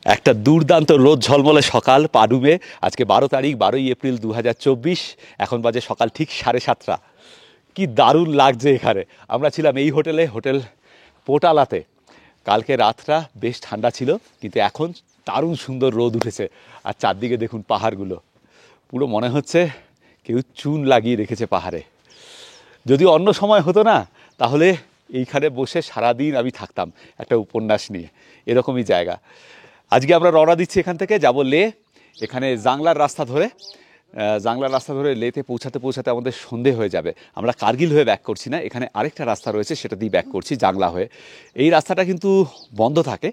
একটা দুর্দান্ত রোদ ঝলমলে সকাল পাডুমে। আজকে 12 তারিখ, 12ই এপ্রিল 2024। এখন বাজে সকাল ঠিক 7:30। কি দারুণ লাগছে এখানে। আমরা ছিলাম এই হোটেলে, হোটেল পোটালাতে। কালকে রাতটা বেশ ঠান্ডা ছিল, কিন্তু এখন দারুণ সুন্দর রোদ উঠেছে। আর চারদিকে দেখুন পাহাড়গুলো, পুরো মনে হচ্ছে কেউ চুন লাগিয়ে রেখেছে পাহাড়ে। যদি অন্য সময় হতো না, তাহলে এইখানে বসে সারাদিন আমি থাকতাম একটা উপন্যাস নিয়ে। এরকমই জায়গা। আজকে আমরা রওনা দিচ্ছি এখান থেকে, যাব লে। এখানে জাংলার রাস্তা ধরে লেতে পৌঁছাতে পৌঁছাতে আমাদের সন্ধে হয়ে যাবে। আমরা কার্গিল হয়ে ব্যাক করছি না, এখানে আরেকটা রাস্তা রয়েছে, সেটা দিয়ে ব্যাক করছি জাংলা হয়ে। এই রাস্তাটা কিন্তু বন্ধ থাকে,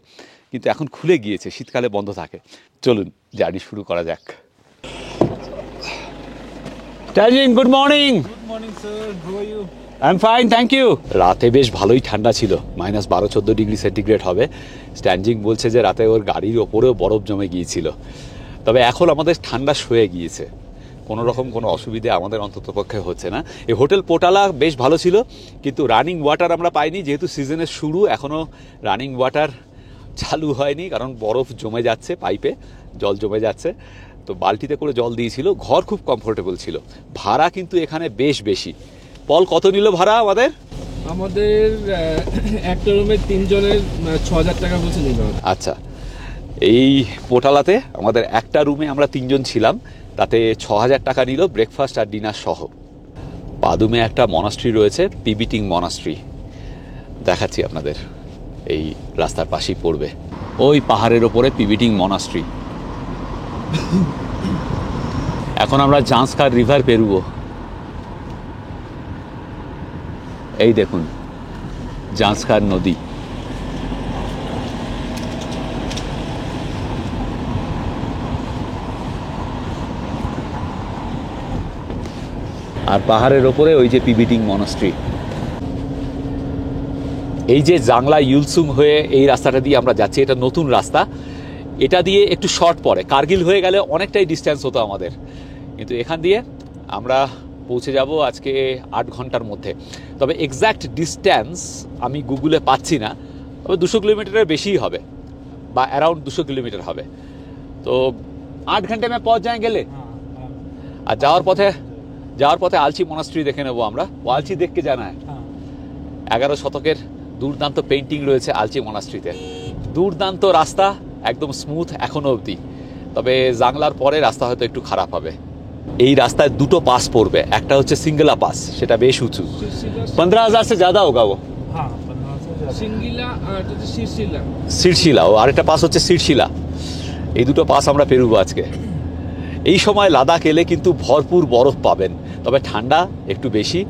কিন্তু এখন খুলে গিয়েছে, শীতকালে বন্ধ থাকে। চলুন জার্নি শুরু করা যাক। Good morning. Good morning, sir. How are you? I am fine, thank you. রাতে বেশ ভালোই ঠান্ডা ছিল, -12-14 ডিগ্রি সেন্টিগ্রেড হবে। স্ট্যান্ডিং বলছে যে রাতে ওর গাড়ির ওপরেও বরফ জমে গিয়েছিল। তবে এখন আমাদের ঠান্ডা সয়ে গিয়েছে, কোনো রকম কোনো অসুবিধে আমাদের অন্ততপক্ষে হচ্ছে না। এই হোটেল পোটালা বেশ ভালো ছিল, কিন্তু রানিং ওয়াটার আমরা পাইনি, যেহেতু সিজনের শুরু, এখনও রানিং ওয়াটার চালু হয়নি, কারণ বরফ জমে যাচ্ছে, পাইপে জল জমে যাচ্ছে। তো বালতিতে করে জল দিয়েছিল। ঘর খুব কমফোর্টেবল ছিল। ভাড়া কিন্তু এখানে বেশ বেশি। পল, কত নিল ভাড়া আমাদের? আমাদের একটা রুমে 3 জনের 6,000 টাকা বলছে নিল। আচ্ছা, এই পোটালাতে আমাদের একটা রুমে আমরা 3 জন ছিলাম, তাতে 6,000 টাকা নিল, ব্রেকফাস্ট আর ডিনার সহ। পাদুমে একটা মনাস্ট্রি রয়েছে, পিবিটিং মনাস্ট্রি, দেখাচ্ছি আপনাদের। এই রাস্তার পাশেই পড়বে, ওই পাহাড়ের ওপরে পিবিটিং মনাস্ট্রি। এখন আমরা জাংস্কার রিভার পেরুবো। এই দেখুন জাংস্কার নদী। আর পাহাড়ের ওপরে ওই যে পিবিটিং মনাস্ট্রি। এই যে জাংলা ইউলসুং হয়ে এই রাস্তাটা দিয়ে আমরা যাচ্ছি, এটা নতুন রাস্তা। এটা দিয়ে একটু শর্ট পড়ে, কার্গিল হয়ে গেলে অনেকটাই ডিস্টেন্স হতো আমাদের, কিন্তু এখান দিয়ে আমরা পৌঁছে যাব আজকে 8 ঘন্টার মধ্যে। তবে এক্স্যাক্ট ডিস্টেন্স আমি গুগলে পাচ্ছি না, তবে 200 কিলোমিটারের বেশিই হবে, বা অ্যারাউন্ড 200 কিলোমিটার হবে। তো 8 ঘন্টা में पहुंच जाएंगे ले। আর যাওয়ার পথে আলচি মনাস্ট্রি দেখে নেবো আমরা। ও আলচি দেখতে জানা হয়। 11 শতকের দুর্দান্ত পেন্টিং রয়েছে আলচি মনাস্ট্রিতে। দুর্দান্ত রাস্তা, একদম স্মুথ এখনো অবধি। তবে জাংলার পরে রাস্তা হয়তো একটু খারাপ হবে। এই রাস্তায় দুটো পাস পড়বে, একটা হচ্ছে সিঙ্গলা পাস, সেটা বেশ উঁচু। 15,000 से ज़्यादा होगा वो। সিরশিলা, ও আরেকটা পাস হচ্ছে সিরশিলা। এই দুটো পাস আমরা পেরুবো আজকে। এই সময় লাদাখ এলে কিন্তু ভরপুর বরফ পাবেন, তবে ঠান্ডা একটু বেশি।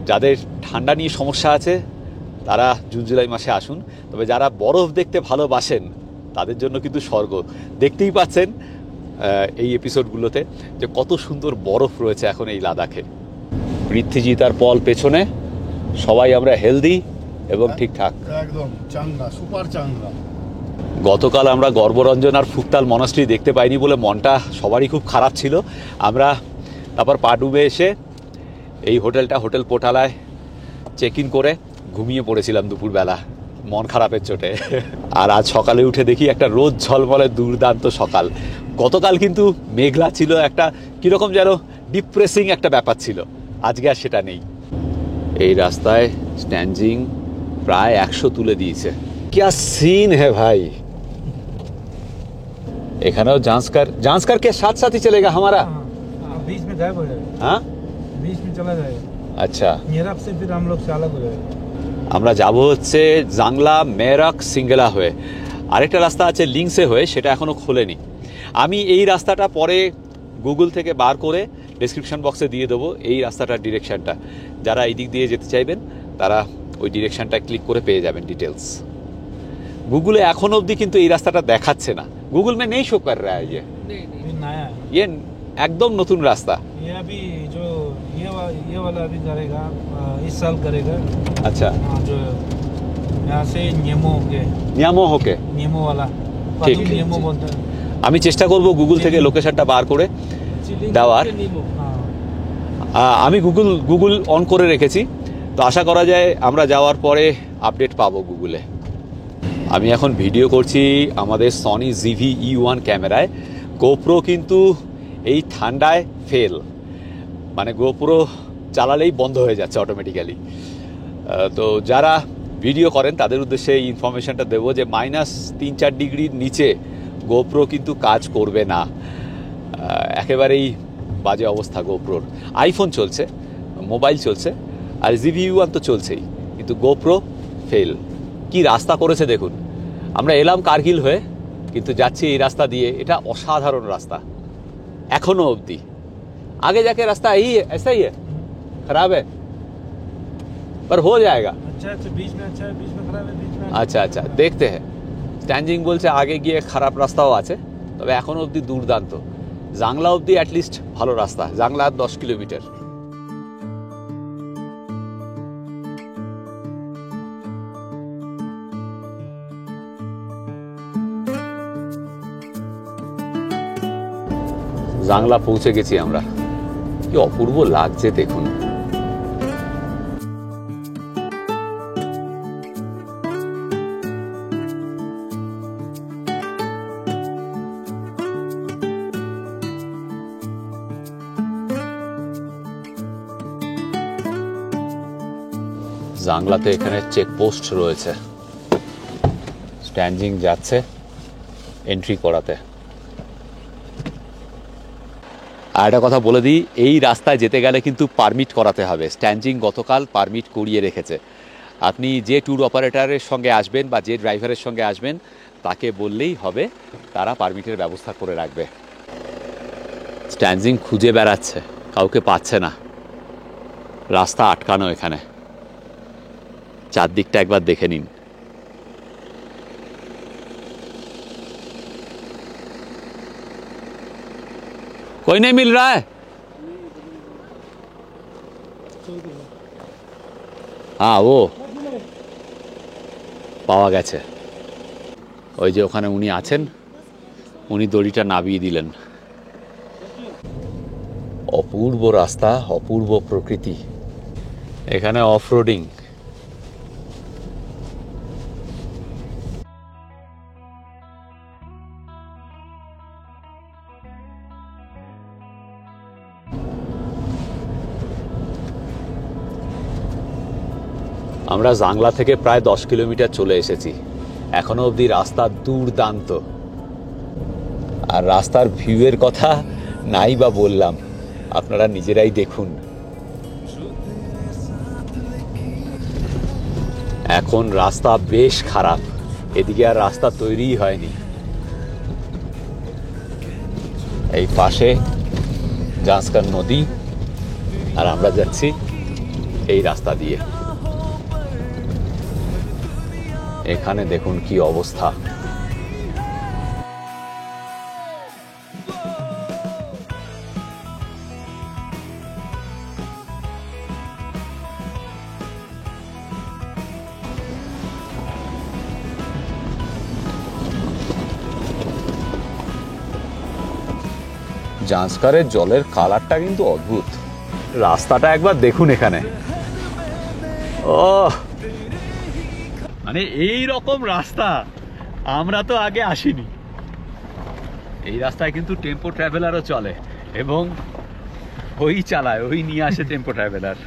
যাদের ঠান্ডা নিয়ে সমস্যা আছে তারা জুন জুলাই মাসে আসুন। তবে যারা বরফ দেখতে ভালোবাসেন তাদের জন্য কিন্তু স্বর্গ। দেখতেই পাচ্ছেন এই এপিসোডগুলোতে যে কত সুন্দর বরফ রয়েছে এখন এই লাদাখে। পৃথ্বীজিৎ আর পল পেছনে, সবাই আমরা হেলদি এবং ঠিকঠাক, একদম চাঙ্গা, সুপার চাঙ্গা। গতকাল আমরা গর্বরঞ্জন আর ফুকতাল মনাস্ট্রি দেখতে পাইনি বলে মনটা সবারই খুব খারাপ ছিল। আমরা তারপর পাডুবে এসে এই হোটেল পোটালায় চেক ইন করে ঘুমিয়ে পড়েছিলাম দুপুরবেলা, মন খারাপের চোটে। আর আজ সকালে উঠে দেখি একটা রোদ ঝলমলে দুর্দান্ত সকাল। গতকাল কিন্তু মেঘলা ছিল, একটা কীরকম যেন ডিপ্রেসিং একটা ব্যাপার ছিল। আজকে আর সেটা নেই। এই রাস্তায় স্ট্যান্ডিং প্রায় 100 তুলে দিয়েছে। क्या सीन है भाई। এখানেও জাংস্কার के साथ साथ ही चलेगा हमारा। बीच में गायब हो जाएगा। हाँ, बीच में चला जाएगा। अच्छा, मेरठ से फिर हम लोग से अलग हो जाएगा। আমরা যাব হচ্ছে জাংলা, মেরক, সিঙ্গলা হয়ে। আরেকটা রাস্তা আছে লিংসে হয়ে, সেটা এখনো খোলেনি। আমি এই রাস্তাটা পরে গুগল থেকে বার করে ডেসক্রিপশন বক্সে দিয়ে দেবো, এই রাস্তাটার ডিরেকশনটা। যারা এই দিক দিয়ে যেতে চাইবেন তারা ওই ডিরেকশনটা ক্লিক করে পেয়ে যাবেন ডিটেলস। গুগলে এখন অবধি কিন্তু এই রাস্তাটা দেখাচ্ছে না, গুগল में नहीं शो कर रहा है ये একদম নতুন রাস্তা। ये अभी जो ये वाला अभी करेगा, इस साल करेगा। अच्छा, जो यहाँ से নিয়ামো হোকে नियमो वाला, ठीक। नियमो बोलते हैं। আমি চেষ্টা করব গুগল থেকে লোকেশনটা বার করে দেওয়ার। আমি গুগল অন করে রেখেছি, তো আশা করা যায় আমরা যাওয়ার পরে আপডেট পাবো গুগলে। আমি এখন ভিডিও করছি আমাদের সনি ZV-E1 ক্যামেরায়। গোপ্রো কিন্তু এই ঠান্ডায় ফেল, মানে গোপ্রো চালালেই বন্ধ হয়ে যাচ্ছে অটোমেটিক্যালি। তো যারা ভিডিও করেন তাদের উদ্দেশ্যে এই ইনফরমেশনটা দেবো যে -3-4 ডিগ্রির নিচে গোপ্রো কিন্তু কাজ করবে না। একেবারেই বাজে অবস্থা গোপ্রোর। আইফোন চলছে, মোবাইল চলছে, আর ZV-E1 তো চলছেই, কিন্তু গোপ্রো ফেল। কি রাস্তা করেছে দেখুন। আমরা এলাম কার্গিল হয়ে, কিন্তু যাচ্ছি এই রাস্তা দিয়ে। এটা অসাধারণ রাস্তা এখনো অবধি। आगे जाके रास्ता यही है, ऐसा ही है, खराब है पर हो जाएगा। अच्छा अच्छा, बीच में अच्छा है, बीच में खराब है, बीच में আচ্ছা আচ্ছা, দেখতে হ্যাঁ। স্ট্যান্ডিং বলছে আগে গিয়ে খারাপ রাস্তাও আছে, তবে এখনো অবধি দুর্দান্ত। জাংলা অবধি অ্যাটলিস্ট ভালো রাস্তা, জাংলা 10 কিলোমিটার। জাংলা পৌঁছে গেছি আমরা। কি অপূর্ব লাগছে দেখুন। জাংলাতে এখানে চেকপোস্ট রয়েছে, স্ট্যান্ডিং যাচ্ছে এন্ট্রি করাতে। আর একটা কথা বলে দিই, এই রাস্তায় যেতে গেলে কিন্তু পারমিট করাতে হবে। স্ট্যান্ডিং গতকাল পারমিট করিয়ে রেখেছে। আপনি যে ট্যুর অপারেটরের সঙ্গে আসবেন বা যে ড্রাইভারের সঙ্গে আসবেন তাকে বললেই হবে, তারা পারমিটের ব্যবস্থা করে রাখবে। স্ট্যান্ডিং খুঁজে বেড়াচ্ছে, কাউকে পাচ্ছে না, রাস্তা আটকানো এখানে। চারদিকটা একবার দেখে নিন। कोई नहीं मिल रहा है। हाँ वो পাওয়া গেছে। ওই যে ওখানে উনি আছেন, উনি দড়িটা নামিয়ে দিলেন। অপূর্ব রাস্তা, অপূর্ব প্রকৃতি, এখানে অফরোডিং। আমরা জাংলা থেকে প্রায় 10 কিলোমিটার চলে এসেছি। এখনো অবধি রাস্তা দুর্দান্ত, আর রাস্তার ভিউয়ের কথা নাই বা বললাম, আপনারা নিজেরাই দেখুন। এখন রাস্তা বেশ খারাপ, এদিকে আর রাস্তা তৈরিই হয়নি। এই পাশে জাঁসকার নদী, আর আমরা যাচ্ছি এই রাস্তা দিয়ে। এখানে দেখুন কি অবস্থা। জাঁসকারের জলের কালারটা কিন্তু অদ্ভুত। রাস্তাটা একবার দেখুন এখানে। ও মানে এই রকম রাস্তা আমরা তো আগে আসিনি। এই রাস্তায় কিন্তু টেম্পো ট্রাভেলারও চলে, এবং ওই চালায়, ওই নিয়ে আসে টেম্পো ট্রাভেলার।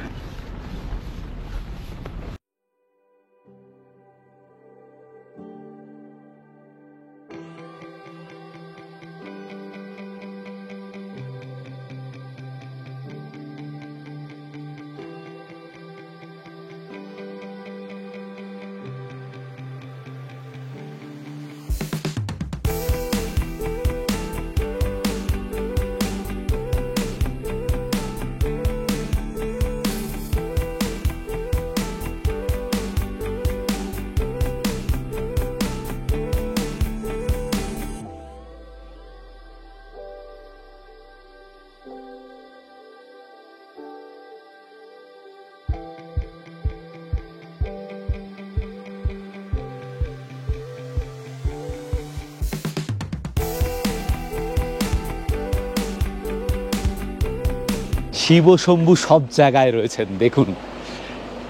শিব শম্ভু সব জায়গায় রয়েছেন। দেখুন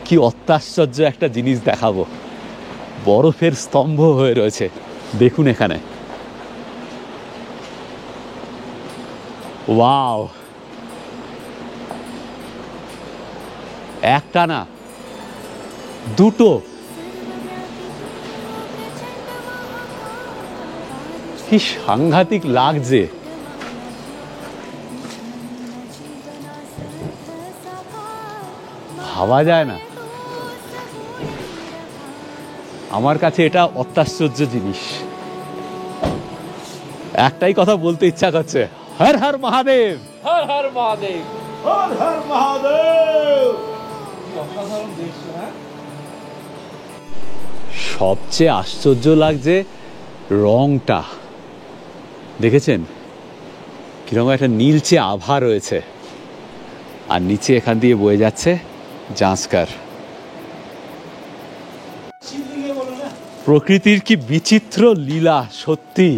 কি অত্যাশ্চর্য একটা জিনিস দেখাবো। বরফের স্তম্ভ হয়ে রয়েছে। দেখুন এখানে, ওয়াও, একটা না দুটো, কি সাংঘাতিক লাগছে। ভাবা যায় না, আমার কাছে এটা অত্যাশ্চর্য জিনিস। একটাই কথা বলতে ইচ্ছা করছে, হর হর মহাদেব, হর হর মহাদেব। हर हर महादेव। অসাধারণ দৃশ্য, হ্যাঁ। সবচেয়ে আশ্চর্য লাগছে রংটা, দেখেছেন কিরকম একটা নীলচে আভা রয়েছে, আর নিচে এখান দিয়ে বয়ে যাচ্ছে জাঁসকার। প্রকৃতির কি বিচিত্র লীলা, সত্যি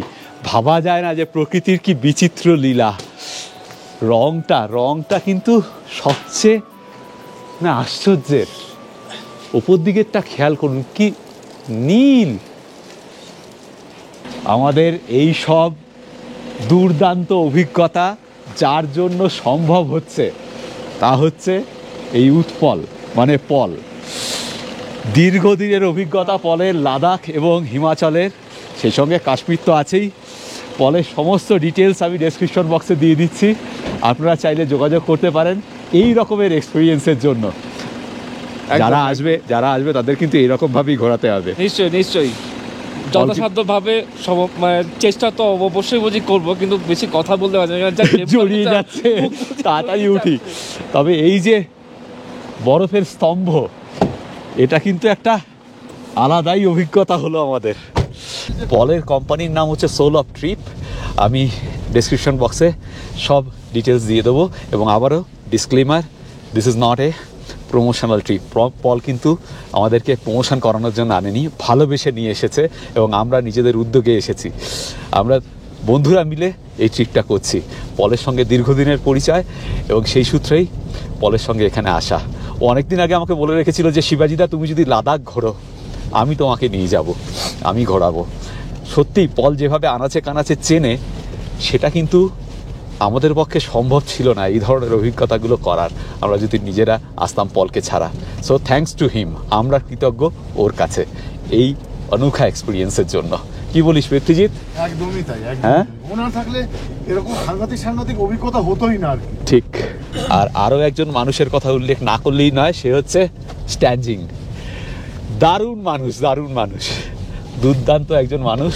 ভাবা যায় না যে প্রকৃতির কি বিচিত্র লীলা। রংটা কিন্তু সবচেয়ে না আশ্চর্যের। ওপর দিকেরটা খেয়াল করুন, কি নীল। আমাদের এই সব দুর্দান্ত অভিজ্ঞতা যার জন্য সম্ভব হচ্ছে তা হচ্ছে এই উৎপল মানে পল। দীর্ঘদিনের অভিজ্ঞতা পলের, লাদাখ এবং হিমাচলের, সেই সঙ্গে কাশ্মীর তো আছেই। পলের সমস্ত ডিটেলস আমি ডেসক্রিপশন বক্সে দিয়ে দিচ্ছি, আপনারা চাইলে যোগাযোগ করতে পারেন এই রকমের এক্সপিরিয়েন্সের জন্য। যারা আসবে তাদের কিন্তু এইরকমভাবেই ঘোরাতে হবে। নিশ্চয়ই নিশ্চয়ই, যথাসাধ্যভাবে মানে চেষ্টা তো অবশ্যই বুঝি করবো, কিন্তু বেশি কথা বলতে পারছি না, জড়িয়ে যাচ্ছে, তাড়াতাড়ি উঠি। তবে এই যে বরফের স্তম্ভ, এটা কিন্তু একটা আলাদাই অভিজ্ঞতা হলো আমাদের। পলের কোম্পানির নাম হচ্ছে সোল অফ ট্রিপ। আমি ডেসক্রিপশন বক্সে সব ডিটেলস দিয়ে দেবো, এবং আবারও disclaimer, this is not a promotional trip. Paul কিন্তু আমাদেরকে প্রমোশন করানোর জন্য আনেনি, ভালোবেসে নিয়ে এসেছে এবং আমরা নিজেদের উদ্যোগে এসেছি। আমরা বন্ধুরা মিলে এই ট্রিপটা করছি। পলের সঙ্গে দীর্ঘদিনের পরিচয় এবং সেই সূত্রেই পলের সঙ্গে এখানে আসা। ও অনেকদিন আগে আমাকে বলে রেখেছিল যে শিবাজিদা, তুমি যদি লাদাখ ঘোরো আমি তোমাকে নিয়ে যাব, আমি ঘোরাবো। সত্যিই পল যেভাবে আনাচে কানাচে চেনে, সেটা কিন্তু আমাদের পক্ষে সম্ভব ছিল না এই ধরনের অভিজ্ঞতাগুলো করার, আমরা যদি নিজেরা আসতাম পলকে ছাড়া। সো থ্যাঙ্কস টু হিম, আমরা কৃতজ্ঞ ওর কাছে এই অনূখা এক্সপিরিয়েন্সের জন্য। কি বলিস পৃথ্বীজিৎ? একদমই তাই, হ্যাঁ, ওনার থাকলে এরকম সাংঘাতিক অভিজ্ঞতা হতোই না আর কি। ঠিক। আর আরও একজন মানুষের কথা উল্লেখ না করলেই নয়, সে হচ্ছে স্ট্যানজিং। দারুণ মানুষ, দুর্দান্ত একজন মানুষ।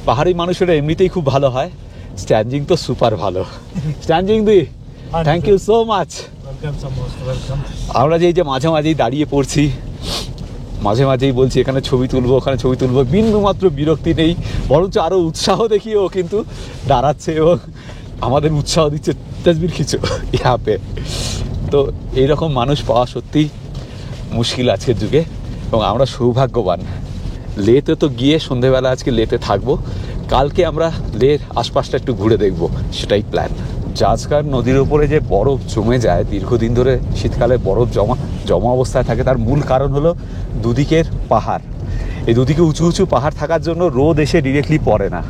পাহাড়ি মানুষেরা এমনিতেই খুব ভালো হয়, স্ট্যানজিং তো সুপার ভালো। স্ট্যানজিং দি, thank you so much. Welcome so most welcome. আমরা যে মাঝে মাঝেই দাঁড়িয়ে পড়ছি, মাঝে মাঝেই বলছি এখানে ছবি তুলবো, ওখানে ছবি তুলবো, বিন্দুমাত্র বিরক্তি নেই, বরঞ্চ আরও উৎসাহ দেখিয়ে ও কিন্তু দাঁড়াচ্ছে এবং আমাদের উৎসাহ দিচ্ছে, তসবির খিচো ইহাপে। তো এইরকম মানুষ পাওয়া সত্যি মুশকিল আজকের যুগে, এবং আমরা সৌভাগ্যবান। লেতে তো গিয়ে সন্ধেবেলা আজকে লেতে থাকবো, কালকে আমরা লের আশপাশটা একটু ঘুরে দেখবো, সেটাই প্ল্যান। জাঁসকার নদীর ওপরে যে বরফ জমে যায়, দীর্ঘদিন ধরে শীতকালে বরফ জমা অবস্থায় থাকে, তার মূল কারণ হলো দুদিকের পাহাড়। এই দুদিকে উঁচু উঁচু পাহাড় থাকার জন্য রোদ এসে ডিরেক্টলি পড়ে না।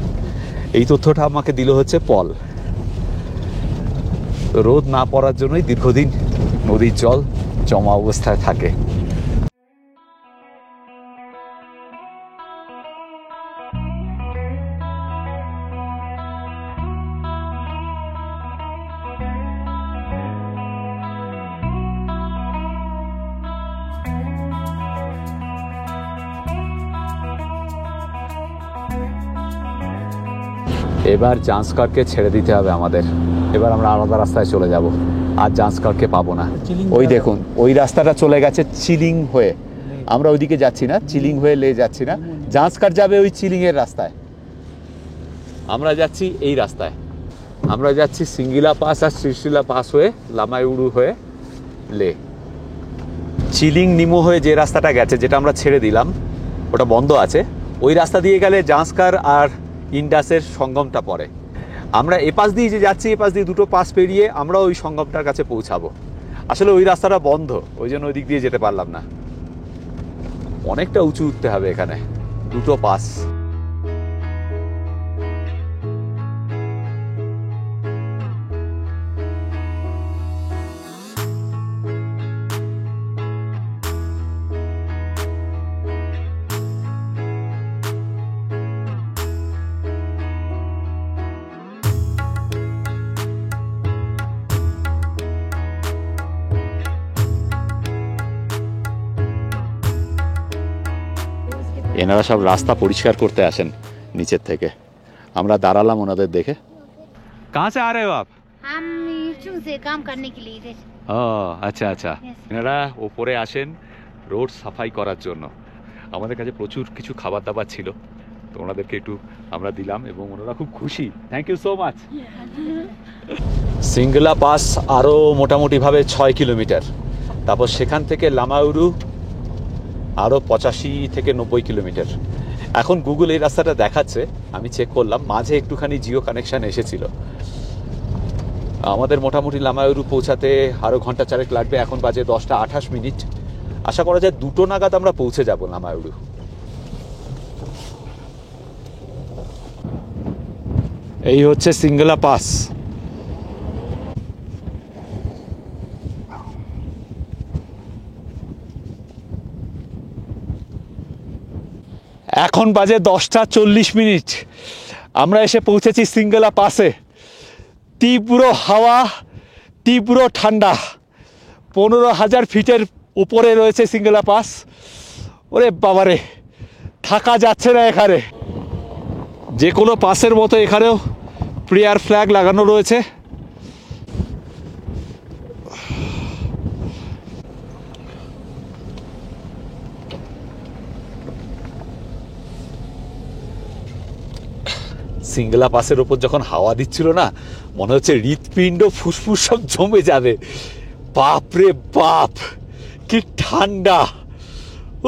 এই তথ্যটা আমাকে দিল হচ্ছে পল। রোদ না পড়ার জন্যই দীর্ঘদিন নদীর জল জমা অবস্থায় থাকে। এবার জাঁসকারকে ছেড়ে দিতে হবে আমাদের। এবার আমরা আলাদা রাস্তায় চলে যাব, আর জাঁসকারকে পাবো না। ওই দেখুন, ওই রাস্তাটা চলে গেছে চিলিং হয়ে, আমরা ওইদিকে যাচ্ছি না, চিলিং হয়ে লে যাচ্ছি না। জাঁসকার যাবে ওই চিলিংয়ের রাস্তায়, আমরা যাচ্ছি এই রাস্তায়। আমরা যাচ্ছি সিঙ্গিলা পাস আর শ্রীশিলা পাস হয়ে লামাইউড়ু হয়ে লে। চিলিং নিমো হয়ে যে রাস্তাটা গেছে, যেটা আমরা ছেড়ে দিলাম, ওটা বন্ধ আছে। ওই রাস্তা দিয়ে গেলে জাঁসকার আর ইন্ডাসের সঙ্গমটা পড়ে। আমরা এপাশ দিয়ে যে যাচ্ছি, এপাশ দিয়ে দুটো পাস পেরিয়ে আমরা ওই সঙ্গমটার কাছে পৌঁছাবো। আসলে ওই রাস্তাটা বন্ধ, ওই জন্য ওই দিক দিয়ে যেতে পারলাম না। অনেকটা উঁচু উঠতে হবে এখানে, দুটো পাস। এনারা সব রাস্তা পরিষ্কার করতে আসেন নিচের থেকে। আমরা দাঁড়ালাম ওনাদের দেখে। কাছে আ রে বাপ? हम यूट्यूब से काम करने के लिए इधर। ও আচ্ছা আচ্ছা। Yes. এনারা ওপরে আসেন রোড সাফাই করার জন্য। আমাদের কাছে প্রচুর কিছু খাবার দাবার ছিল, তো ওনাদেরকে একটু আমরা দিলাম এবং ওনারা খুব খুশি। Thank you so much. সিঙ্গলা পাস আরও মোটামুটিভাবে 6 কিলোমিটার, তারপর সেখান থেকে লামাউরু আরও 85 থেকে 90 কিলোমিটার। এখন গুগল এই রাস্তাটা দেখাচ্ছে, আমি চেক করলাম, মাঝে একটুখানি জিও কানেকশান এসেছিল। আমাদের মোটামুটি লামাউরু পৌঁছাতে আরও ঘন্টা 4 লাগবে। এখন বাজে 10টা 28 মিনিট। আশা করা যায় 2টো নাগাদ আমরা পৌঁছে যাব লামাউরু। এই হচ্ছে সিঙ্গলা পাস। এখন বাজে 10টা 40 মিনিট। আমরা এসে পৌঁছেছি সিঙ্গলা পাসে। তীব্র হাওয়া, তীব্র ঠান্ডা। 15,000 ফিটের উপরে রয়েছে সিঙ্গলা পাস। ওরে বাবারে, থাকা যাচ্ছে না এখানে। যে কোনো পাসের মতো এখানেও প্রেয়ার ফ্ল্যাগ লাগানো রয়েছে। সিঙ্গলা পাসের ওপর যখন হাওয়া দিচ্ছিল না, মনে হচ্ছে হৃৎপিণ্ড ফুসফুস সব জমে যাবে। বাপ রে বাপ, কি ঠান্ডা!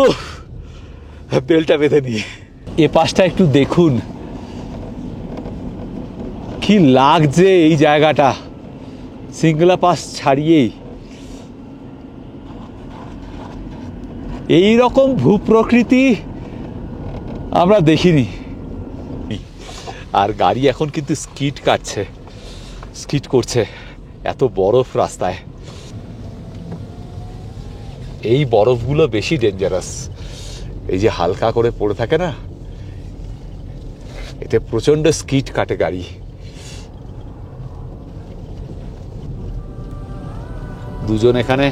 উহ, বেলটা বেঁধে নিয়ে এ পাশটা একটু দেখুন, কি লাগছে এই জায়গাটা সিঙ্গলা পাস ছাড়িয়েই। এই রকম ভূপ্রকৃতি আমরা দেখিনি। আর গাড়ি এখন কিন্তু স্কিড কাটছে, স্কিড করছে, এত বরফ রাস্তায়। এই বরফগুলো বেশি ডেঞ্জারাস। এই যে হালকা করে পড়ে থাকে না, এতে প্রচন্ড স্কিড কাটে গাড়ি। দুজন এখানে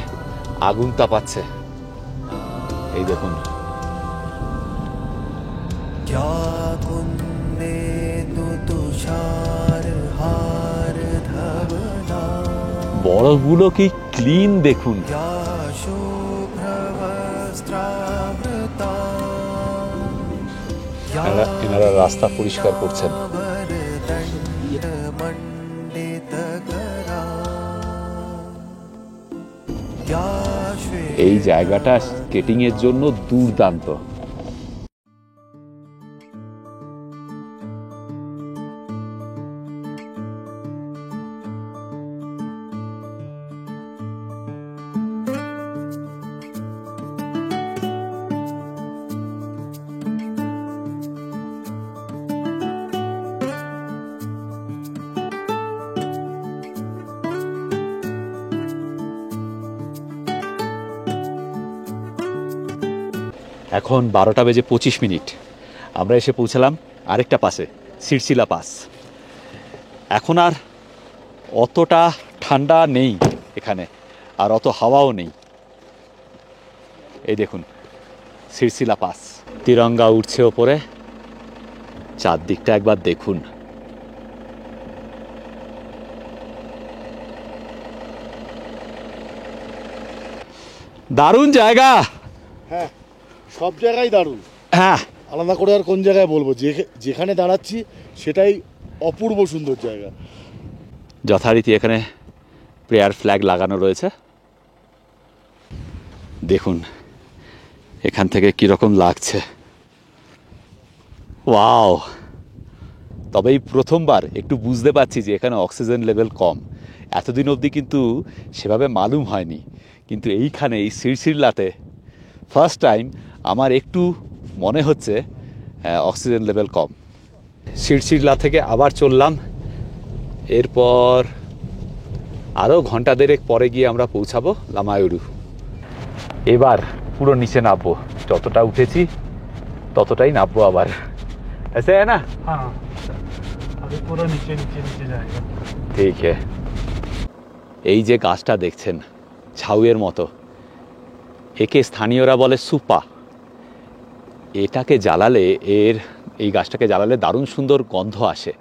আগুন তাপাচ্ছে, এই দেখুন। বরফগুলো কি ক্লিন দেখুন। এনারা রাস্তা পরিষ্কার করছেন। এই জায়গাটা স্কেটিং এর জন্য দুর্দান্ত। এখন 12টা বেজে 25 মিনিট। আমরা এসে পৌঁছালাম আরেকটা পাসে, সিরসিলা পাস। এখন আর অতটা ঠান্ডা নেই এখানে, আর অত হাওয়াও নেই। এই দেখুন সিরসিলা পাস, তিরঙ্গা উঠছে ওপরে। চারদিকটা একবার দেখুন। দারুণ জায়গা। হ্যাঁ, সব জায়গায় দারুণ। হ্যাঁ, আলাদা করে আর কোন জায়গায় বলবো, যেখানে দাঁড়াচ্ছি সেটাই অপূর্ব সুন্দর জায়গা। যথারীতি এখানে প্রেয়ার ফ্ল্যাগ লাগানো রয়েছে। দেখুন এখান থেকে কীরকম লাগছে। ওয়াও! তবে এই প্রথমবার একটু বুঝতে পারছি যে এখানে অক্সিজেন লেভেল কম। এতদিন অবধি কিন্তু সেভাবে মালুম হয়নি, কিন্তু এইখানে এই সিরসিল্লাতে ফার্স্ট টাইম আমার একটু মনে হচ্ছে অক্সিজেন লেভেল কম। সিরসিরলা থেকে আবার চললাম, এরপর আরও ঘন্টা দেড়েক পরে গিয়ে আমরা পৌঁছাবো লামায়ুরু। এবার পুরো নিচে নামবো, যতটা উঠেছি ততটাই নামবো আবার। ऐसे है ना? हाँ अभी पूरा नीचे नीचे नीचे जाएगा। ঠিক है। এই যে গাছটা দেখছেন ঝাউয়ের মতো, একে স্থানীয়রা বলে সুপা। এটাকে জ্বালালে এই গাছটাকে জ্বালালে দারুণ সুন্দর গন্ধ আসে,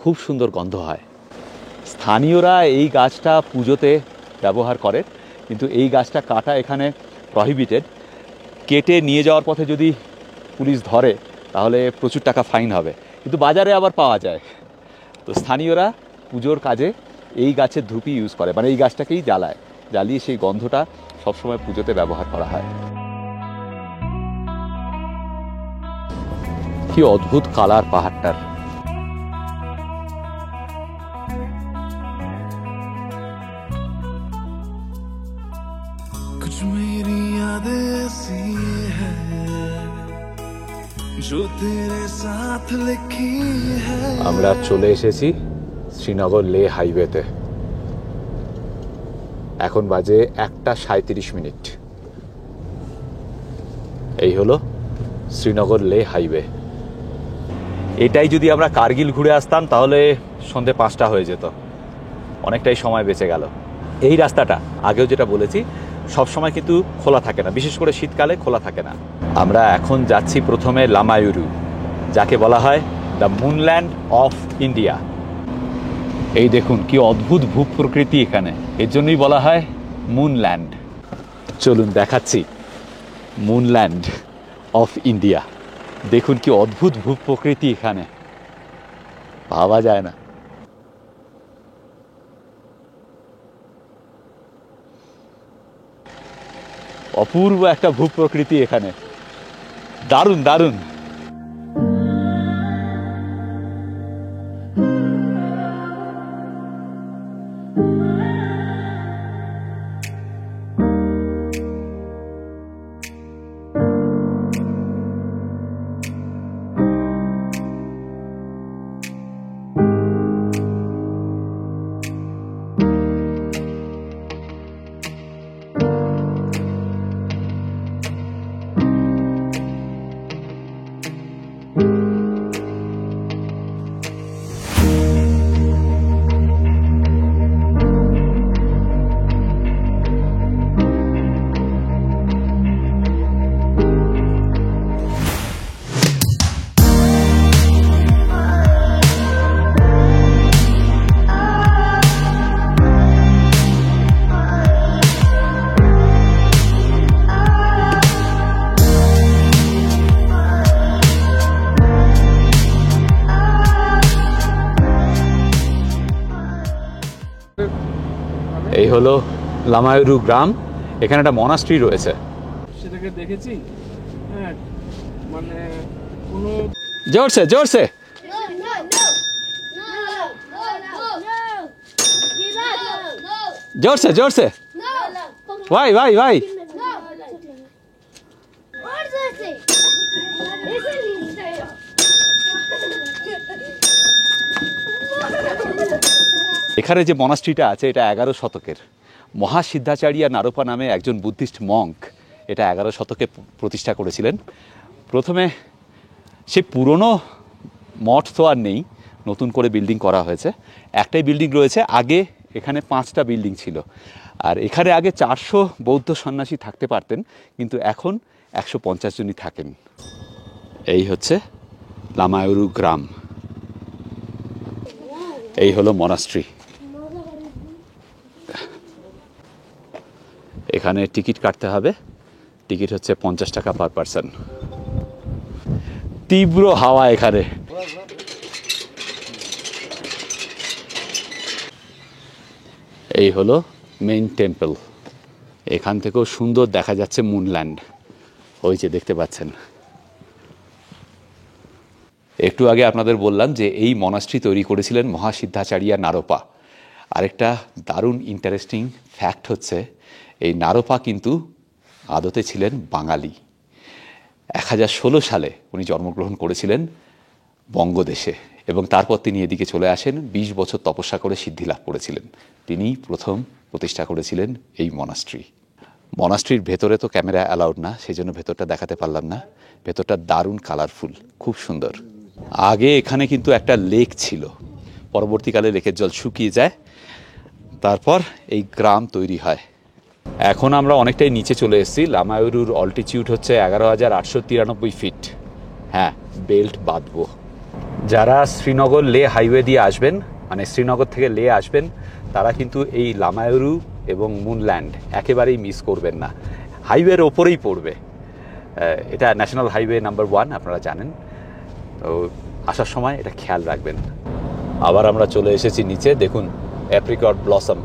খুব সুন্দর গন্ধ হয়। স্থানীয়রা এই গাছটা পুজোতে ব্যবহার করে, কিন্তু এই গাছটা কাটা এখানে প্রহিবিটেড। কেটে নিয়ে যাওয়ার পথে যদি পুলিশ ধরে তাহলে প্রচুর টাকা ফাইন হবে, কিন্তু বাজারে আবার পাওয়া যায়। তো স্থানীয়রা পুজোর কাজে এই গাছের ধুপি ইউজ করে, মানে এই গাছটাকেই জ্বালায়, জ্বালিয়ে সেই গন্ধটা সবসময় পুজোতে ব্যবহার করা হয়। কি অদ্ভুত কালার পাহাড়টার। कुछ मेरी यादें ऐसी है जो तेरे साथ लिखी है। আমরা চলে এসেছি শ্রীনগর লে হাইওয়েতে। এখন বাজে 1:37। এই হলো শ্রীনগর লে হাইওয়ে। এটাই যদি আমরা কার্গিল ঘুরে আসতাম তাহলে সন্ধে 5টা হয়ে যেত, অনেকটাই সময় বেঁচে গেল। এই রাস্তাটা আগেও যেটা বলেছি সব সময় কিন্তু খোলা থাকে না, বিশেষ করে শীতকালে খোলা থাকে না। আমরা এখন যাচ্ছি প্রথমে লামায়ুরু, যাকে বলা হয় দ্য মুনল্যান্ড অফ ইন্ডিয়া। এই দেখুন কি অদ্ভুত ভূপ্রকৃতি এখানে, এর জন্যই বলা হয় মুনল্যান্ড। চলুন দেখাচ্ছি মুনল্যান্ড অফ ইন্ডিয়া। দেখুন কি অদ্ভুত ভূপ্রকৃতি এখানে, ভাবা যায় না। অপূর্ব একটা ভূপ্রকৃতি এখানে, দারুণ দারুণ। এই হলো লামায়ুরু গ্রাম, এখানে একটা মনাস্ট্রি রয়েছে। সেটাকে দেখেছি, হ্যাঁ, মানে কোনো জোরসে জোরসে। No, no, no. No, no, no, no. Give up. No, জোরসে জোরসে। no. ভাই ভাই ভাই। No. What does that say? Listen, এখানে যে মনাস্ট্রিটা আছে এটা 11 শতকের। মহাসিদ্ধাচার্য নারোপা নামে একজন বুদ্ধিস্ট মঙ্ক এটা 11 শতকে প্রতিষ্ঠা করেছিলেন। প্রথমে সে পুরনো মঠ তো আর নেই, নতুন করে বিল্ডিং করা হয়েছে। একটাই বিল্ডিং রয়েছে, আগে এখানে 5টা বিল্ডিং ছিল। আর এখানে আগে 400 বৌদ্ধ সন্ন্যাসী থাকতে পারতেন, কিন্তু এখন 150 জনই থাকেন। এই হচ্ছে লামায়ুরু গ্রাম, এই হলো মনাস্ট্রি। এখানে টিকিট কাটতে হবে, টিকিট হচ্ছে 50 টাকা পার পারসন। তীব্র হাওয়া এখানে। এই হলো মেইন টেম্পল, এখান থেকেও সুন্দর দেখা যাচ্ছে মুনল্যান্ড, ওই যে দেখতে পাচ্ছেন। একটু আগে আপনাদের বললাম যে এই মনাস্ট্রি তৈরি করেছিলেন মহাসিদ্ধাচার্য নারোপা। আরেকটা দারুণ ইন্টারেস্টিং ফ্যাক্ট হচ্ছে এই নারোপা কিন্তু আদতে ছিলেন বাঙালি। 1016 সালে উনি জন্মগ্রহণ করেছিলেন বঙ্গদেশে এবং তারপর তিনি এদিকে চলে আসেন। 20 বছর তপস্যা করে সিদ্ধি লাভ করেছিলেন। তিনি প্রথম প্রতিষ্ঠা করেছিলেন এই মনাস্ট্রি। মনাস্ট্রির ভেতরে তো ক্যামেরা অ্যালাউড না, সেই জন্য ভেতরটা দেখাতে পারলাম না। ভেতরটা দারুণ কালারফুল, খুব সুন্দর। আগে এখানে কিন্তু একটা লেক ছিল, পরবর্তীকালে লেকের জল শুকিয়ে যায়, তারপর এই গ্রাম তৈরি হয়। এখন আমরা অনেকটাই নিচে চলে এসেছি। লামায়ুরুর অল্টিটিউড হচ্ছে 11,893 ফিট। হ্যাঁ, বেল্ট বাঁধবো। যারা শ্রীনগর লে হাইওয়ে দিয়ে আসবেন, মানে শ্রীনগর থেকে লে আসবেন, তারা কিন্তু এই লামায়ুরু এবং মুনল্যান্ড একেবারেই মিস করবেন না। হাইওয়ের ওপরেই পড়বে, এটা ন্যাশনাল হাইওয়ে নাম্বার 1, আপনারা জানেন। তো আসার সময় এটা খেয়াল রাখবেন। আবার আমরা চলে এসেছি নিচে, দেখুন অ্যাপ্রিকট ব্লসম,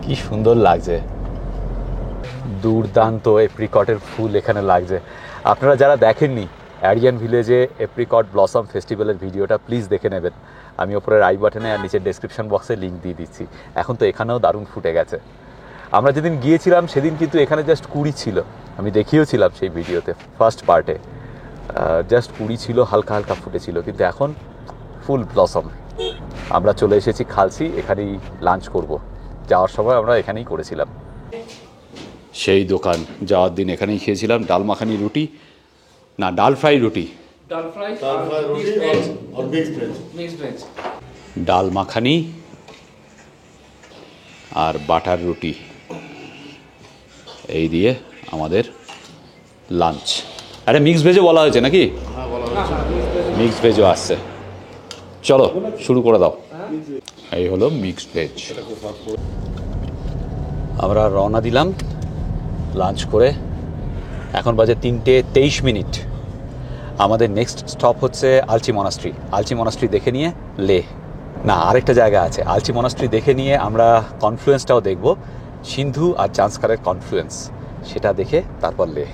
কি সুন্দর লাগছে। দুর্দান্ত এপ্রিকটের ফুল এখানে লাগছে। আপনারা যারা দেখেননি অ্যারিয়ান ভিলেজে এপ্রিকট ব্লসম ফেস্টিভ্যালের ভিডিওটা, প্লিজ দেখে নেবেন। আমি ওপরের আই বাটনে আর নিচের ডেসক্রিপশন বক্সে লিঙ্ক দিয়ে দিচ্ছি। এখন তো এখানেও দারুণ ফুটে গেছে। আমরা যেদিন গিয়েছিলাম সেদিন কিন্তু এখানে জাস্ট 20 ছিল, আমি দেখিয়েওছিলাম সেই ভিডিওতে ফার্স্ট পার্টে। জাস্ট 20 ছিল, হালকা হালকা ফুটেছিল, কিন্তু এখন ফুল ব্লসম। আমরা চলে এসেছি খালসি, এখানেই লাঞ্চ করব। যাওয়ার সময় আমরা এখানেই করেছিলাম। সেই দোকান, যাওয়ার দিন এখানেই খেয়েছিলাম ডাল মাখানি রুটি, না ডাল ফ্রাই রুটি, ডাল ফ্রাই মিক্সড ভেজ, ডাল মাখানি আর বাটার রুটি, এই দিয়ে আমাদের লাঞ্চ। আরে মিক্সড ভেজও বলা হয়েছে নাকি? মিক্সড ভেজও আসছে। চলো শুরু করে দাও। এই হলো মিক্সড ভেজ। আমরা রওনা দিলাম লাঞ্চ করে। এখন বাজে 3:23। আমাদের নেক্সট স্টপ হচ্ছে আলচি মনাস্ট্রি। আলচি মনাস্ট্রি দেখে নিয়ে লে, না আরেকটা জায়গা আছে। আলচি মনাস্ট্রি দেখে নিয়ে আমরা কনফ্লুয়েন্সটাও দেখব, সিন্ধু আর জান্সকারের কনফ্লুয়েন্স, সেটা দেখে তারপর লে।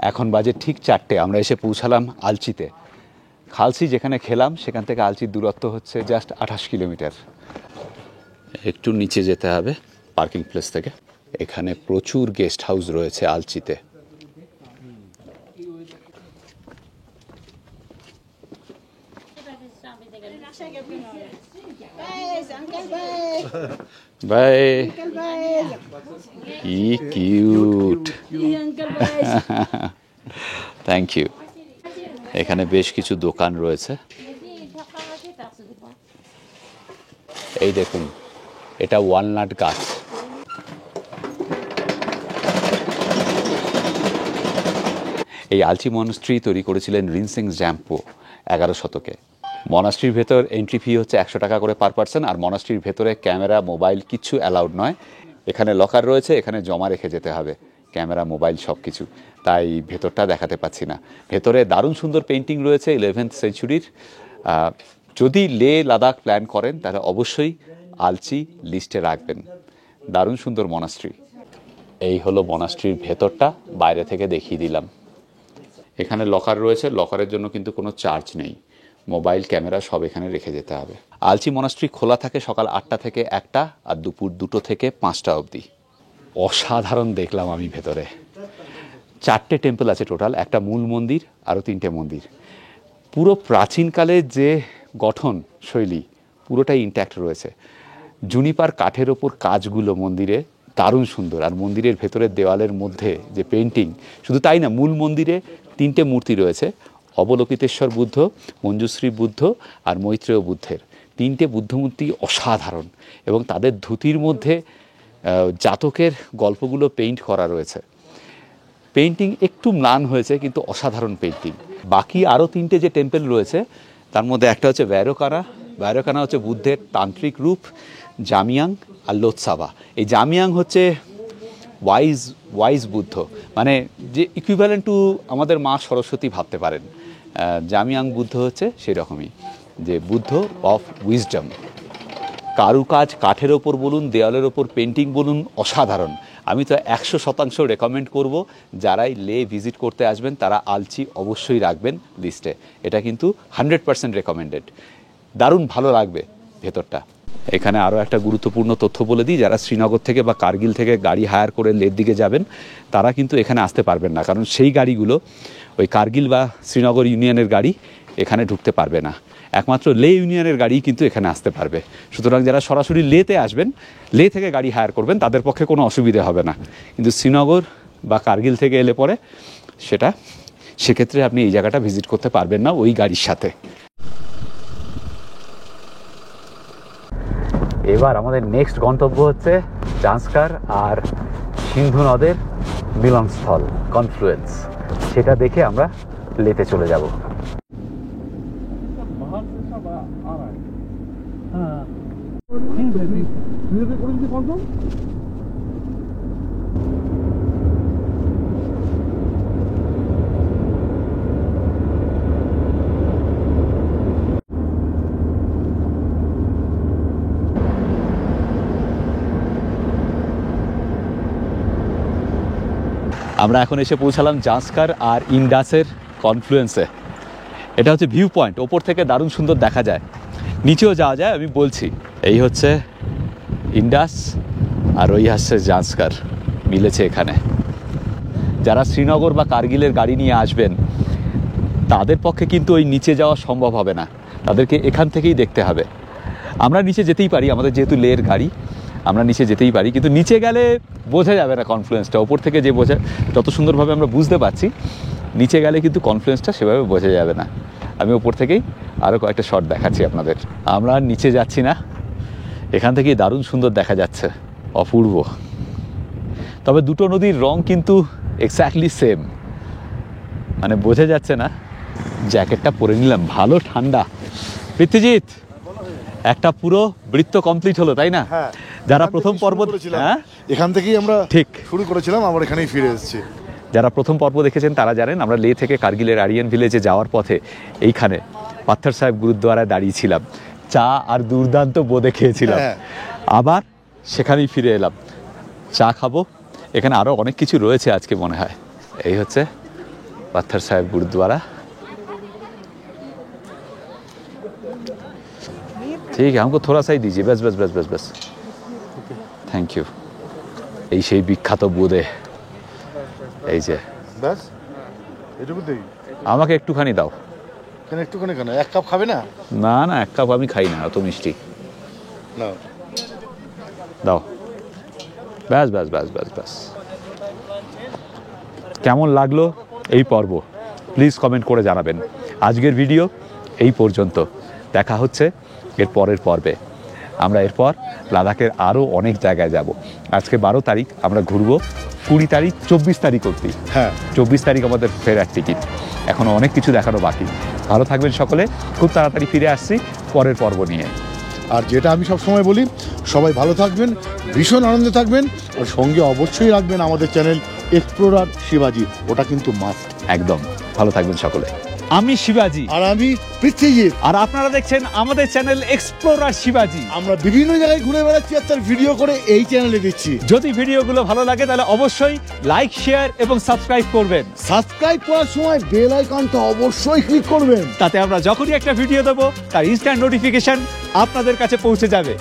এখন বাজে ঠিক 4টে। আমরা এসে পৌঁছালাম আলচিতে। খালসি যেখানে খেলাম সেখান থেকে আলচির দূরত্ব হচ্ছে জাস্ট 28 কিলোমিটার। একটু নিচে যেতে হবে পার্কিং প্লেস থেকে। এখানে প্রচুর গেস্ট হাউস রয়েছে আলচিতে। বাই, কি কিউট, থ্যাংক ইউ। এখানে বেশ কিছু দোকান রয়েছে। এই দেখুন, এটা ওয়ালনাট গাছ। এই আলচি মনাস্ট্রি তৈরি করেছিলেন রিনসিং জাম্পো 11 শতকে। মনাস্ট্রির ভেতর এন্ট্রি ফি হচ্ছে 100 টাকা করে পার পার্সন। আর মনাস্ট্রির ভেতরে ক্যামেরা, মোবাইল কিচ্ছু অ্যালাউড নয়। এখানে লকার রয়েছে, এখানে জমা রেখে যেতে হবে ক্যামেরা, মোবাইল সব কিছু। তাই ভেতরটা দেখাতে পাচ্ছি না। ভেতরে দারুণ সুন্দর পেন্টিং রয়েছে 11th সেঞ্চুরির। যদি লে লাদাখ প্ল্যান করেন তাহলে অবশ্যই আলচি লিস্টে রাখবেন। দারুণ সুন্দর মনাস্ট্রি। এই হলো মনাস্ট্রির ভেতরটা, বাইরে থেকে দেখিয়ে দিলাম। এখানে লকার রয়েছে, লকারের জন্য কিন্তু কোনো চার্জ নেই। মোবাইল, ক্যামেরা সব এখানে রেখে যেতে হবে। আলচি মনাস্ট্রি খোলা থাকে সকাল 8টা থেকে 1টা আর দুপুর 2টো থেকে 5টা অবধি। অসাধারণ দেখলাম আমি ভেতরে। 4টে টেম্পল আছে টোটাল, একটা মূল মন্দির, আরও 3টে মন্দির। পুরো প্রাচীনকালের যে গঠন শৈলী পুরোটাই ইন্ট্যাক্ট রয়েছে। জুনিপার কাঠের ওপর কাজগুলো মন্দিরে দারুণ সুন্দর। আর মন্দিরের ভেতরের দেওয়ালের মধ্যে যে পেন্টিং, শুধু তাই না, মূল মন্দিরে 3টে মূর্তি রয়েছে, অবলোকিতেশ্বর বুদ্ধ, মঞ্জুশ্রী বুদ্ধ আর মৈত্রেয় বুদ্ধের। 3টে বুদ্ধমূর্তি অসাধারণ, এবং তাদের ধুতির মধ্যে জাতকের গল্পগুলো পেইন্ট করা রয়েছে। পেইন্টিং একটু ম্লান হয়েছে, কিন্তু অসাধারণ পেইন্টিং। বাকি আরও 3টে যে টেম্পল রয়েছে তার মধ্যে একটা হচ্ছে ভৈরকানা। ভৈরকানা হচ্ছে বুদ্ধের তান্ত্রিক রূপ, জামিয়াং আর লোৎসাবা। এই জামিয়াং হচ্ছে ওয়াইজ বুদ্ধ, মানে যে ইকুইভ্যালেন্ট টু আমাদের মা সরস্বতী ভাবতে পারেন। জামিয়াং বুদ্ধ হচ্ছে সেই রকমই, যে বুদ্ধ অফ উইজডম। কারুকাজ কাঠের ওপর বলুন, দেওয়ালের ওপর পেন্টিং বলুন, অসাধারণ। আমি তো 100% রেকমেন্ড করব, যারাই লে ভিজিট করতে আসবেন তারা আলচি অবশ্যই রাখবেন লিস্টে। এটা কিন্তু 100% রেকমেন্ডেড, দারুণ ভালো লাগবে ভেতরটা। এখানে আরও একটা গুরুত্বপূর্ণ তথ্য বলে দিই, যারা শ্রীনগর থেকে বা কার্গিল থেকে গাড়ি হায়ার করে লের দিকে যাবেন তারা কিন্তু এখানে আসতে পারবেন না, কারণ সেই গাড়িগুলো ওই কার্গিল বা শ্রীনগর ইউনিয়নের গাড়ি এখানে ঢুকতে পারবে না। একমাত্র লে ইউনিয়নের গাড়ি কিন্তু এখানে আসতে পারবে। সুতরাং যারা সরাসরি লেতে আসবেন, লে থেকে গাড়ি হায়ার করবেন, তাদের পক্ষে কোনো অসুবিধা হবে না। কিন্তু শ্রীনগর বা কার্গিল থেকে এলে পরে সেক্ষেত্রে আপনি এই জায়গাটা ভিজিট করতে পারবেন না ওই গাড়ির সাথে। এবার আমাদের নেক্সট গন্তব্য হচ্ছে জান্সকার আর সিন্ধু নদের মিলনস্থল, কনফ্লুয়েন্স। সেটা দেখে আমরা লেতে চলে যাব। আমরা এখন এসে পৌঁছালাম জান্সকার আর ইন্ডাসের কনফ্লুয়েন্সে। এটা হচ্ছে ভিউ পয়েন্ট, ওপর থেকে দারুণ সুন্দর দেখা যায়, নিচেও যাওয়া যায়। আমি বলছি, এই হচ্ছে ইন্ডাস আর ওই হচ্ছে জান্সকার, মিলেছে এখানে। যারা শ্রীনগর বা কার্গিলের গাড়ি নিয়ে আসবেন তাদের পক্ষে কিন্তু ওই নিচে যাওয়া সম্ভব হবে না, তাদেরকে এখান থেকেই দেখতে হবে। আমরা নিচে যেতেই পারি, আমাদের যেহেতু লের গাড়ি আমরা নিচে যেতেই পারি, কিন্তু নিচে গেলে বোঝা যাবে না কনফ্লুয়েন্সটা। ওপর থেকে যে যত সুন্দরভাবে আমরা বুঝতে পারছি, নিচে গেলে কিন্তু কনফ্লুয়েন্সটা সেভাবে বোঝা যাবে না। আমি ওপর থেকেই আরও কয়েকটা শট দেখাচ্ছি আপনাদের। আমরা নিচে যাচ্ছি না, এখান থেকেই দারুণ সুন্দর দেখা যাচ্ছে, অপূর্ব। তবে দুটো নদীর রং কিন্তু এক্স্যাক্টলি সেম, মানে বোঝা যাচ্ছে না। জ্যাকেটটা পরে নিলাম, ভালো ঠান্ডা। পৃথ্বীজিৎ, একটা পুরো বৃত্ত কমপ্লিট হলো, তাই না? হ্যাঁ, যারা প্রথম পর্ব, হ্যাঁ এখান থেকেই আমরা ঠিক শুরু করেছিলাম, আবার এখানেই ফিরে এসেছি। যারা প্রথম পর্ব দেখেছেন তারা জানেন, আমরা লে থেকে কার্গিলের আরিয়ান ভিলেজে যাওয়ার পথে এইখানে পাথর সাহেব গুরুদ্বারায় দাঁড়িয়েছিলাম, চা আর দুর্দান্ত বোঁদে খেয়েছিলাম। আবার সেখানেই ফিরে এলাম, চা খাবো। এখানে আরও অনেক কিছু রয়েছে আজকে মনে হয়। এই হচ্ছে পাথর সাহেব গুরুদ্বারা। ঠিক আছে, हमको थोड़ा सा ही दीजिए, बस बस बस बस बस, থ্যাংক ইউ। এই সেই বিখ্যাত বোঁদে, এই যে ব্যাস এটুকু দেই, আমাকে একটুখানি দাও। কেন একটুখানি কেন, এক কাপ খাবে না? না না, এক কাপ আমি খাই না, অত মিষ্টি। না দাও, ব্যাস ব্যাস ব্যাস ব্যাস ব্যাস। কেমন লাগলো এই পর্ব প্লিজ কমেন্ট করে জানাবেন। আজকের ভিডিও এই পর্যন্ত, দেখা হচ্ছে এর পরের পর্বে। আমরা এরপর লাদাখের আরও অনেক জায়গায় যাব। আজকে 12 তারিখ, আমরা ঘুরবো 20 তারিখ 24 তারিখ অবধি। হ্যাঁ, 24 তারিখ আমাদের ফেরার টিকিট, এখনও অনেক কিছু দেখানো বাকি। ভালো থাকবেন সকলে, খুব তাড়াতাড়ি ফিরে আসছি পরের পর্ব নিয়ে। আর যেটা আমি সবসময় বলি, সবাই ভালো থাকবেন, ভীষণ আনন্দে থাকবেন, আর সঙ্গে অবশ্যই রাখবেন আমাদের চ্যানেল এক্সপ্লোরার শিবাজি, ওটা কিন্তু মাস্ট। একদম, ভালো থাকবেন সকলে। আমি শিবাজি, আর আমি পৃথ্বীজিৎ, আর আপনারা দেখছেন আমাদের চ্যানেল এক্সপ্লোরার শিবাজি। আমরা বিভিন্ন জায়গায় ঘুরে বেড়াচ্ছি আর তার ভিডিও করে এই চ্যানেলে দিচ্ছি। যদি ভিডিওগুলো ভালো লাগে তাহলে অবশ্যই লাইক, শেয়ার এবং সাবস্ক্রাইব করবেন। সাবস্ক্রাইব করার সময় বেল আইকনটা অবশ্যই ক্লিক করবেন, তাতে আমরা যখনই একটা ভিডিও দেবো তার ইনস্ট্যান্ট নোটিফিকেশন আপনাদের কাছে পৌঁছে যাবে।